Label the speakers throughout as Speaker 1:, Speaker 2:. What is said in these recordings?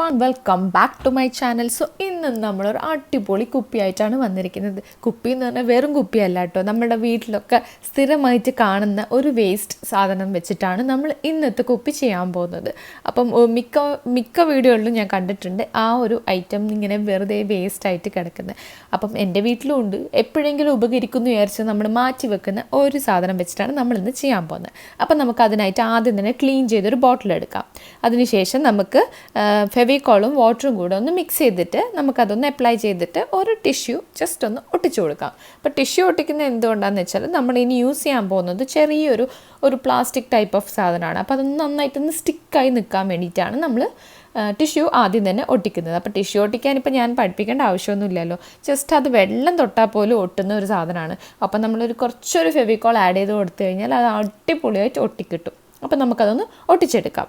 Speaker 1: everyone, welcome back to my channel. So ഇന്ന് നമ്മളൊരു അടിപൊളി കുപ്പിയായിട്ടാണ് വന്നിരിക്കുന്നത്. കുപ്പി എന്ന് പറഞ്ഞാൽ വെറും കുപ്പിയല്ല കേട്ടോ, നമ്മുടെ വീട്ടിലൊക്കെ സ്ഥിരമായിട്ട് കാണുന്ന ഒരു വേസ്റ്റ് സാധനം വെച്ചിട്ടാണ് നമ്മൾ ഇന്നത്തെ കുപ്പി ചെയ്യാൻ പോകുന്നത്. അപ്പം മിക്ക വീഡിയോകളിലും ഞാൻ കണ്ടിട്ടുണ്ട് ആ ഒരു ഐറ്റം ഇങ്ങനെ വെറുതെ വേസ്റ്റായിട്ട് കിടക്കുന്നത്. അപ്പം എൻ്റെ വീട്ടിലും ഉണ്ട്. എപ്പോഴെങ്കിലും ഉപകരിക്കുന്നു വിചാരിച്ച് നമ്മൾ മാറ്റി വെക്കുന്ന ഒരു സാധനം വെച്ചിട്ടാണ് നമ്മളിന്ന് ചെയ്യാൻ പോകുന്നത്. അപ്പം നമുക്ക് അതിനായിട്ട് ആദ്യം തന്നെ ക്ലീൻ ചെയ്തൊരു ബോട്ടിൽ എടുക്കാം. അതിനുശേഷം നമുക്ക് ഫെവിക്കോളും വാട്ടറും കൂടെ ഒന്ന് മിക്സ് ചെയ്തിട്ട് നമുക്കതൊന്ന് അപ്ലൈ ചെയ്തിട്ട് ഒരു ടിഷ്യൂ ജസ്റ്റ് ഒന്ന് ഒട്ടിച്ചു കൊടുക്കാം. അപ്പോൾ ടിഷ്യൂ ഒട്ടിക്കുന്നത് എന്തുകൊണ്ടാണെന്ന് വെച്ചാൽ നമ്മൾ ഇനി യൂസ് ചെയ്യാൻ പോകുന്നത് ചെറിയൊരു പ്ലാസ്റ്റിക് ടൈപ്പ് ഓഫ് സാധനമാണ്. അപ്പോൾ അതൊന്ന് നന്നായിട്ടൊന്ന് സ്റ്റിക്കായി നിൽക്കാൻ വേണ്ടിയിട്ടാണ് നമ്മൾ ടിഷ്യൂ ആദ്യം തന്നെ ഒട്ടിക്കുന്നത്. അപ്പോൾ ടിഷ്യൂ ഒട്ടിക്കാൻ ഇപ്പോൾ ഞാൻ പഠിപ്പിക്കേണ്ട ആവശ്യമൊന്നുമില്ലല്ലോ, ജസ്റ്റ് അത് വെള്ളം തൊട്ടാൽ പോലും ഒട്ടുന്ന ഒരു സാധനമാണ്. അപ്പോൾ നമ്മളൊരു കുറച്ചൊരു ഫെവിക്കോൾ ആഡ് ചെയ്ത് കൊടുത്തു കഴിഞ്ഞാൽ അത് അടിപൊളിയായിട്ട് ഒട്ടിക്കിട്ടും. അപ്പോൾ നമുക്കതൊന്ന് ഒട്ടിച്ചെടുക്കാം.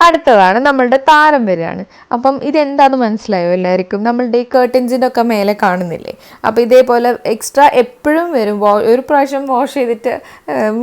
Speaker 1: അടുത്തതാണ് നമ്മളുടെ താരം വരികയാണ്. അപ്പം ഇതെന്താണെന്ന് മനസ്സിലായോ എല്ലാവർക്കും? നമ്മളുടെ ഈ കേർട്ടൻസിൻ്റെ ഒക്കെ മേലെ കാണുന്നില്ലേ? അപ്പോൾ ഇതേപോലെ എക്സ്ട്രാ എപ്പോഴും വരും. ഒരു പ്രാവശ്യം വാഷ് ചെയ്തിട്ട്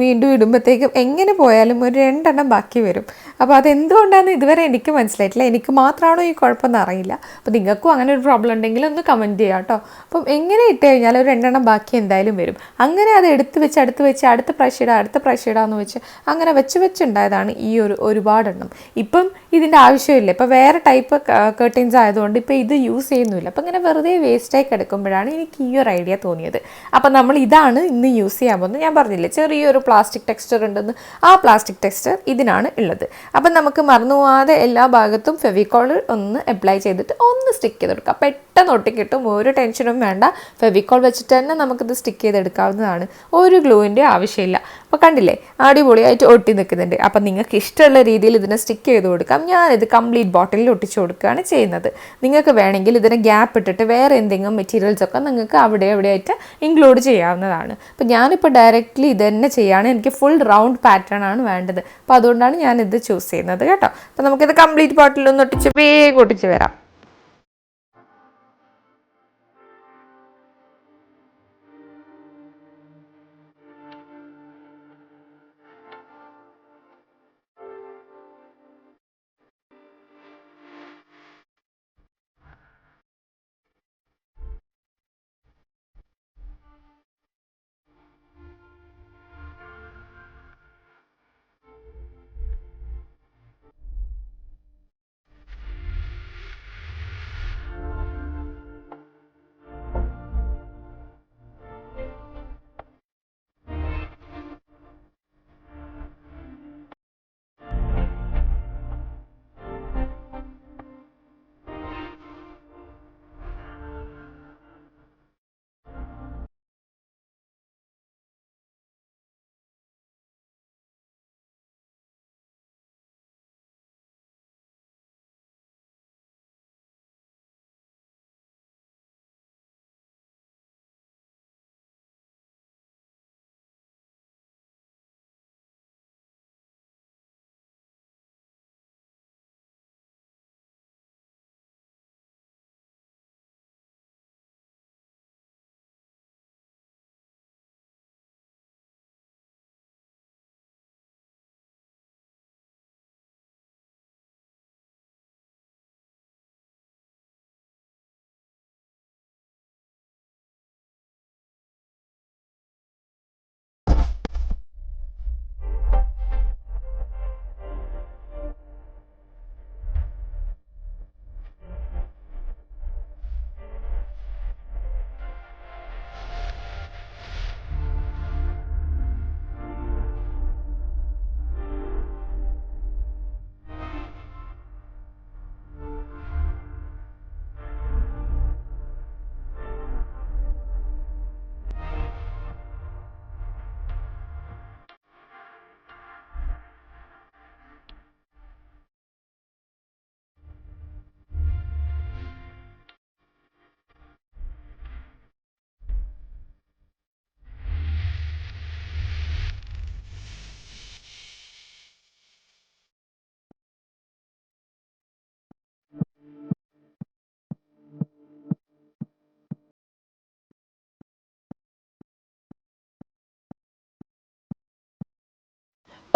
Speaker 1: വീണ്ടും ഇടുമ്പോഴത്തേക്കും എങ്ങനെ പോയാലും ഒരു 2 എണ്ണം ബാക്കി വരും. അപ്പോൾ അതെന്തുകൊണ്ടാണെന്ന് ഇതുവരെ എനിക്ക് മനസ്സിലായിട്ടില്ല. എനിക്ക് മാത്രമാണോ ഈ കുഴപ്പമെന്ന് അറിയില്ല. അപ്പോൾ നിങ്ങൾക്കും അങ്ങനെ ഒരു പ്രോബ്ലം ഉണ്ടെങ്കിൽ ഒന്ന് കമൻറ്റ് ചെയ്യാം കേട്ടോ. അപ്പം എങ്ങനെ ഇട്ട് കഴിഞ്ഞാൽ ഒരു 2 എണ്ണം ബാക്കി എന്തായാലും വരും. അങ്ങനെ അത് അടുത്ത് വെച്ച് അടുത്ത പ്രാവശ്യം ഇടാന്ന് വെച്ച് അങ്ങനെ വെച്ചുണ്ടായതാണ് ഈ ഒരുപാടെണ്ണം. ഇപ്പം ഇതിൻ്റെ ആവശ്യമില്ല. ഇപ്പോൾ വേറെ ടൈപ്പ് കർട്ടൻസ് ആയതുകൊണ്ട് ഇപ്പോൾ ഇത് യൂസ് ചെയ്യുന്നില്ല. അപ്പോൾ ഇങ്ങനെ വെറുതെ വേസ്റ്റായി കിടക്കുമ്പോഴാണ് എനിക്ക് ഈ ഒരു ഐഡിയ തോന്നിയത്. അപ്പോൾ നമ്മൾ ഇതാണ് ഇന്ന് യൂസ് ചെയ്യാൻ പോകുന്നത്. ഞാൻ പറഞ്ഞില്ലേ ചെറിയൊരു പ്ലാസ്റ്റിക് ടെക്സ്ചർ ഉണ്ടെന്ന്, ആ പ്ലാസ്റ്റിക് ടെക്സ്ചർ ഇതിനാണ് ഉള്ളത്. അപ്പം നമുക്ക് മറന്നു പോകാതെ എല്ലാ ഭാഗത്തും ഫെവിക്കോൾ ഒന്ന് അപ്ലൈ ചെയ്തിട്ട് ഒന്ന് സ്റ്റിക്ക് ചെയ്തെടുക്കാം. പെട്ടെന്ന് ഒട്ടിക്കിട്ടും, ഒരു ടെൻഷനും വേണ്ട. ഫെവിക്കോൾ വെച്ചിട്ട് തന്നെ നമുക്കിത് സ്റ്റിക്ക് ചെയ്തെടുക്കാവുന്നതാണ്. ഒരു ഗ്ലൂവിൻ്റെ ആവശ്യമില്ല. അപ്പോൾ കണ്ടില്ലേ അടിപൊളിയായിട്ട് ഒട്ടി നിൽക്കുന്നുണ്ട്. അപ്പം നിങ്ങൾക്ക് ഇഷ്ടമുള്ള രീതിയിൽ ഇതിനെ സ്റ്റിക്ക് ചെയ്ത് കൊടുക്കാം. ഞാനിത് കംപ്ലീറ്റ് ബോട്ടിലിൽ ഒട്ടിച്ചു കൊടുക്കുകയാണ് ചെയ്യുന്നത്. നിങ്ങൾക്ക് വേണമെങ്കിൽ ഇതിന് ഗ്യാപ്പ് ഇട്ടിട്ട് വേറെ എന്തെങ്കിലും മെറ്റീരിയൽസൊക്കെ നിങ്ങൾക്ക് അവിടെ എവിടെയായിട്ട് ഇൻക്ലൂഡ് ചെയ്യാവുന്നതാണ്. അപ്പോൾ ഞാനിപ്പോൾ ഡയറക്റ്റ്ലി ഇത് തന്നെ ചെയ്യുകയാണ്. എനിക്ക് ഫുൾ റൗണ്ട് പാറ്റേൺ ആണ് വേണ്ടത്. അപ്പോൾ അതുകൊണ്ടാണ് ഞാനിത് ചൂസ് ചെയ്യുന്നത് കേട്ടോ. അപ്പോൾ നമുക്കിത് കംപ്ലീറ്റ് ബോട്ടിലൊന്ന് വേഗം ഒട്ടിച്ച് വരാം.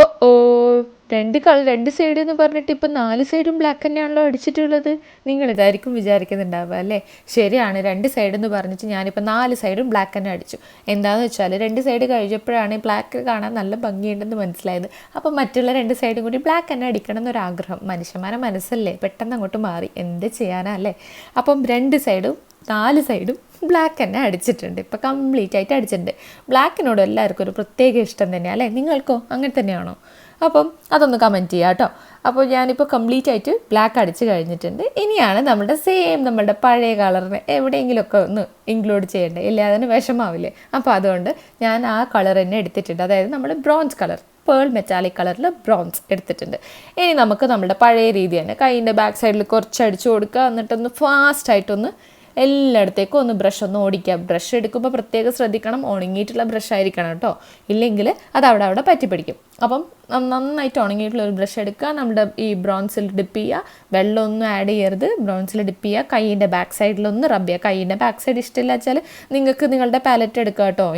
Speaker 1: ഓ ഓ, രണ്ട് സൈഡ് എന്ന് പറഞ്ഞിട്ട് ഇപ്പം 4 സൈഡും ബ്ലാക്ക് തന്നെയാണല്ലോ അടിച്ചിട്ടുള്ളത്. നിങ്ങൾ ഇതായിരിക്കും വിചാരിക്കുന്നുണ്ടാവുക അല്ലേ? ശരിയാണ്, 2 സൈഡ് എന്ന് പറഞ്ഞിട്ട് ഞാനിപ്പോൾ 4 സൈഡും ബ്ലാക്ക് തന്നെ അടിച്ചു. എന്താണെന്ന് വെച്ചാൽ 2 സൈഡ് കഴിച്ചപ്പോഴാണ് ബ്ലാക്ക് കാണാൻ നല്ല ഭംഗിയുണ്ടെന്ന് മനസ്സിലായത്. അപ്പം മറ്റുള്ള 2 സൈഡും കൂടി ബ്ലാക്ക് തന്നെ അടിക്കണം എന്നൊരാഗ്രഹം. മനുഷ്യന്മാരെ മനസ്സല്ലേ, പെട്ടെന്ന് അങ്ങോട്ട് മാറി, എന്ത് ചെയ്യാനാ അല്ലേ? അപ്പം 2 സൈഡും 4 സൈഡും ബ്ലാക്ക് തന്നെ അടിച്ചിട്ടുണ്ട്. ഇപ്പോൾ കംപ്ലീറ്റ് ആയിട്ട് അടിച്ചിട്ടുണ്ട്. ബ്ലാക്കിനോട് എല്ലാവർക്കും ഒരു പ്രത്യേക ഇഷ്ടം തന്നെയാണ് അല്ലേ? നിങ്ങൾക്കോ അങ്ങനെ തന്നെയാണോ? അപ്പം അതൊന്ന് കമൻറ്റ് ചെയ്യാം കേട്ടോ. അപ്പോൾ ഞാനിപ്പോൾ കംപ്ലീറ്റ് ആയിട്ട് ബ്ലാക്ക് അടിച്ച് കഴിഞ്ഞിട്ടുണ്ട്. ഇനിയാണ് നമ്മുടെ പഴയ കളറിനെ എവിടെയെങ്കിലുമൊക്കെ ഒന്ന് ഇൻക്ലൂഡ് ചെയ്യേണ്ടത്, ഇല്ലേ അതിന് വിഷമാവില്ലേ? അപ്പോൾ അതുകൊണ്ട് ഞാൻ ആ കളർ തന്നെ എടുത്തിട്ടുണ്ട്. അതായത് നമ്മുടെ ബ്രോൺസ് കളർ, പേൾ മെറ്റാലിക് കളറിൽ ബ്രോൺസ് എടുത്തിട്ടുണ്ട്. ഇനി നമുക്ക് നമ്മുടെ പഴയ രീതി തന്നെ കൈയിൻ്റെ ബാക്ക് സൈഡിൽ കുറച്ച് അടിച്ചു കൊടുക്കുക. എന്നിട്ടൊന്ന് ഫാസ്റ്റായിട്ടൊന്ന് എല്ലായിടത്തേക്കും ഒന്ന് ബ്രഷ് ഒന്ന് ഓടിക്കുക. ബ്രഷ് എടുക്കുമ്പോൾ പ്രത്യേകം ശ്രദ്ധിക്കണം, ഉണങ്ങിയിട്ടുള്ള ബ്രഷ് ആയിരിക്കണം കേട്ടോ, ഇല്ലെങ്കിൽ അത് അവിടെ പറ്റി പിടിക്കും. അപ്പം നന്നായിട്ട് ഉണങ്ങിയിട്ടുള്ള ഒരു ബ്രഷ് എടുക്കുക, നമ്മുടെ ഈ ബ്രോൺസിൽ ഡിപ്പ് ചെയ്യുക, വെള്ളമൊന്നും ആഡ് ചെയ്യരുത്, ബ്രോൺസിൽ ഡിപ്പ് ചെയ്യുക, കൈയിൻ്റെ ബാക്ക് സൈഡിലൊന്ന് റബ്ബ് ചെയ്യുക. കൈയിൻ്റെ ബാക്ക് സൈഡ് ഇഷ്ടമില്ല വെച്ചാൽ നിങ്ങൾക്ക് നിങ്ങളുടെ പാലറ്റ് എടുക്കുക കേട്ടോ.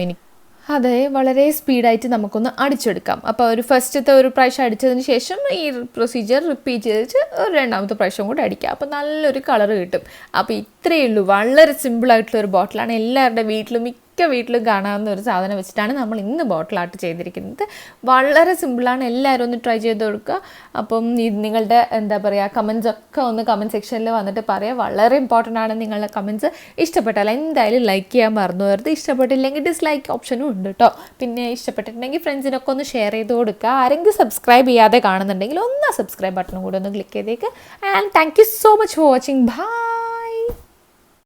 Speaker 1: അതെ, വളരെ സ്പീഡായിട്ട് നമുക്കൊന്ന് അടിച്ചെടുക്കാം. അപ്പോൾ ഒരു ഫസ്റ്റത്തെ ഒരു പ്രാവശ്യം അടിച്ചതിന് ശേഷം ഈ പ്രൊസീജിയർ റിപ്പീറ്റ് ചെയ്തിട്ട് ഒരു 2ാമത്തെ പ്രാവശ്യം കൂടി അടിക്കുക. അപ്പോൾ നല്ലൊരു കളർ കിട്ടും. അപ്പോൾ ഇത്രയേ ഉള്ളൂ, വളരെ സിമ്പിളായിട്ടുള്ളൊരു ബോട്ടിലാണ്. എല്ലാവരുടെ വീട്ടിലും വീട്ടിലും കാണാവുന്ന ഒരു സാധനം വെച്ചിട്ടാണ് നമ്മൾ ഇന്ന് ബോട്ടിൽ ആർട്ട് ചെയ്തിരിക്കുന്നത്. വളരെ സിമ്പിളാണ്, എല്ലാവരും ഒന്ന് ട്രൈ ചെയ്ത് കൊടുക്കുക. അപ്പം നിങ്ങളുടെ എന്താ പറയുക കമൻസ് ഒക്കെ ഒന്ന് കമൻറ്റ് സെക്ഷനിൽ വന്നിട്ട് പറയുക. വളരെ ഇമ്പോർട്ടൻ്റ് ആണ് നിങ്ങളുടെ കമൻസ്. ഇഷ്ടപ്പെട്ടാൽ എന്തായാലും ലൈക്ക് ചെയ്യാൻ മറന്നു പോകരുത്. ഇഷ്ടപ്പെട്ടില്ലെങ്കിൽ ഡിസ്ലൈക്ക് ഓപ്ഷനും ഉണ്ട് കേട്ടോ. പിന്നെ ഇഷ്ടപ്പെട്ടിട്ടുണ്ടെങ്കിൽ ഫ്രണ്ട്സിനൊക്കെ ഒന്ന് ഷെയർ ചെയ്ത് കൊടുക്കുക. ആരെങ്കിലും സബ്സ്ക്രൈബ് ചെയ്യാതെ കാണുന്നുണ്ടെങ്കിൽ ഒന്ന് സബ്സ്ക്രൈബ് ബട്ടണും കൂടെ ഒന്ന് ക്ലിക്ക് ചെയ്തേക്ക്. And thank you so much for watching. By.